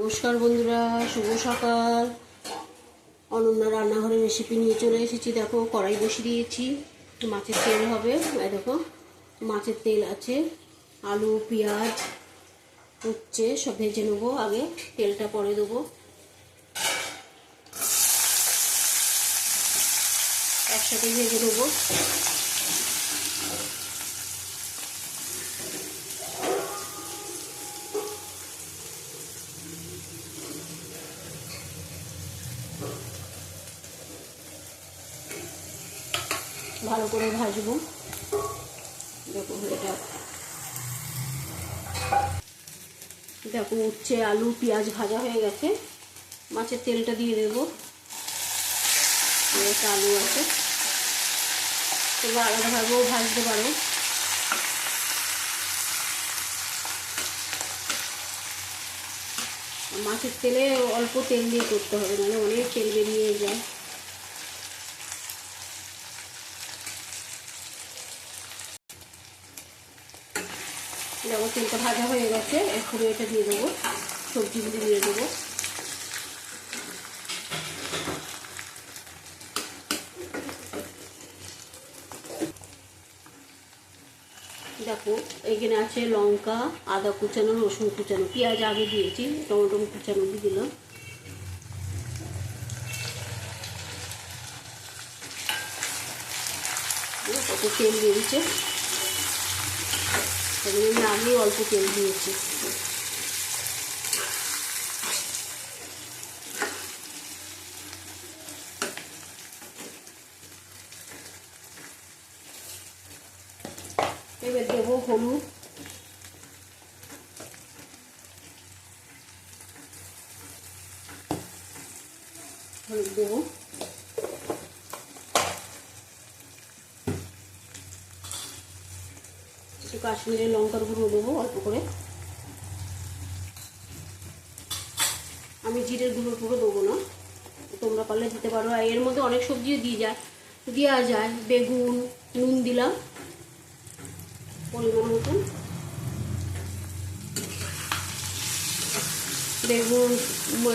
নমস্কার বন্ধুরা, শুভ সকাল। অনন্যা রান্নাঘরের রেসিপি নিয়ে চলে এসেছি। দেখো, কড়াই বসিয়ে দিয়েছি, মাছের তেল হবে। দেখো, মাছের তেল আছে, আলু পেঁয়াজ উচ্ছে সব ভেজে নেবো। আগে তেলটা পরে দেবো, একসাথে ভেজে নেবো। ভালো করে ভাজবো। দেখো এটা, দেখো উচ্ছে আলু পেঁয়াজ ভাজা হয়ে গেছে। মাছের তেলটা দিয়ে দেবো। একটা আলু আছে, তোমরা আলাদাভাবেও ভাজতে পারো। মাছের তেলে অল্প তেল দিয়ে করতে হবে, নাহলে অনেক তেল বেরিয়ে যায়। দেখো তেলটা ভাজা হয়ে গেছে, এখন এটা দিয়ে দেবো, সবজিগুলি দিয়ে দেবো। দেখো এখানে আছে লঙ্কা, আদা কুচানো, রসুন কুচানো, পেঁয়াজ আগে দিয়েছি, টমেটো কুচানো দিয়ে দিলাম। কত তেল বেরিয়েছে, আমি আগে অল্প তেল দিয়েছি। এবার দেবো হলুদ, হলুদ দেবো, একটু কাশ্মীরি লঙ্কার গুঁড়ো দেবো অল্প করে। আমি জিরের গুঁড়ো দেবো না, তোমরা পারলে দিতে পারো। আর এর মধ্যে অনেক সবজিও দেওয়া যায়। বেগুন, নুন দিলাম পরিমাণ মতন, বেগুন,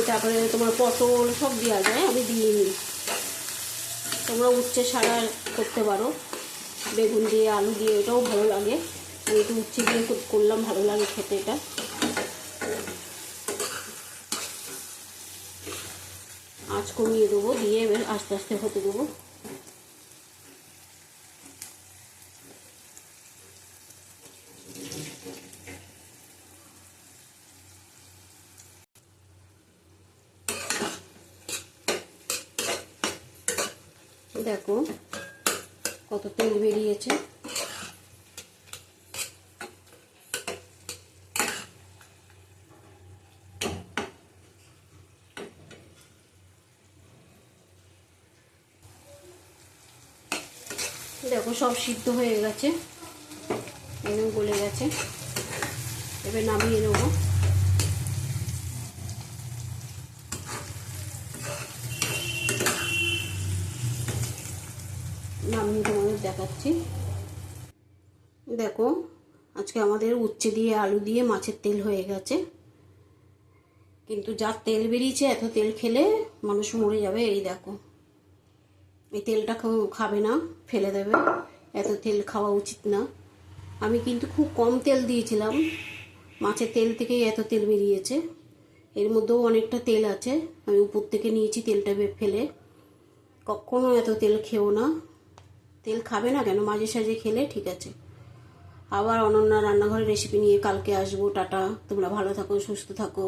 তারপরে তোমার পটল সব দেওয়া যায়, আমি দিইনি। তোমরা উচ্ছে ছাড়া করতে পারো, বেগুন দিয়ে আলু দিয়ে, এটাও ভালো লাগে। আমি একটু উচ্ছে দিয়ে করলাম, ভালো লাগে খেতে এটা। আঁচ কমিয়ে দেবো, দিয়ে এবার আস্তে আস্তে হতে দেবো। দেখো কত তেল বেরিয়েছে। দেখো সব সিদ্ধ হয়ে গেছে, একদম গলে গেছে। এবার নামিয়ে নেবো। নামিয়ে তোমাদের দেখাচ্ছি। দেখো আজকে আমাদের উচ্ছে দিয়ে আলু দিয়ে মাছের তেল হয়ে গেছে। কিন্তু যা তেল বেরিয়েছে, এত তেল খেলে মানুষ মরে যাবে। এই দেখো, এই তেলটা খাবে না, ফেলে দেবে। এত তেল খাওয়া উচিত না। আমি কিন্তু খুব কম তেল দিয়েছিলাম, মাছের তেল থেকেই এত তেল বেরিয়েছে। এর মধ্যেও অনেকটা তেল আছে, আমি উপর থেকে নিয়েছি তেলটা ফেলে। কখনো এত তেল খেও না, তেল খাবে না কেন, মাঝে সাঝে খেলে ঠিক আছে। আবার অনন্যা রান্নাঘরের রেসিপি নিয়ে কালকে আসবো। টাটা, তোমরা ভালো থাকো, সুস্থ থাকো।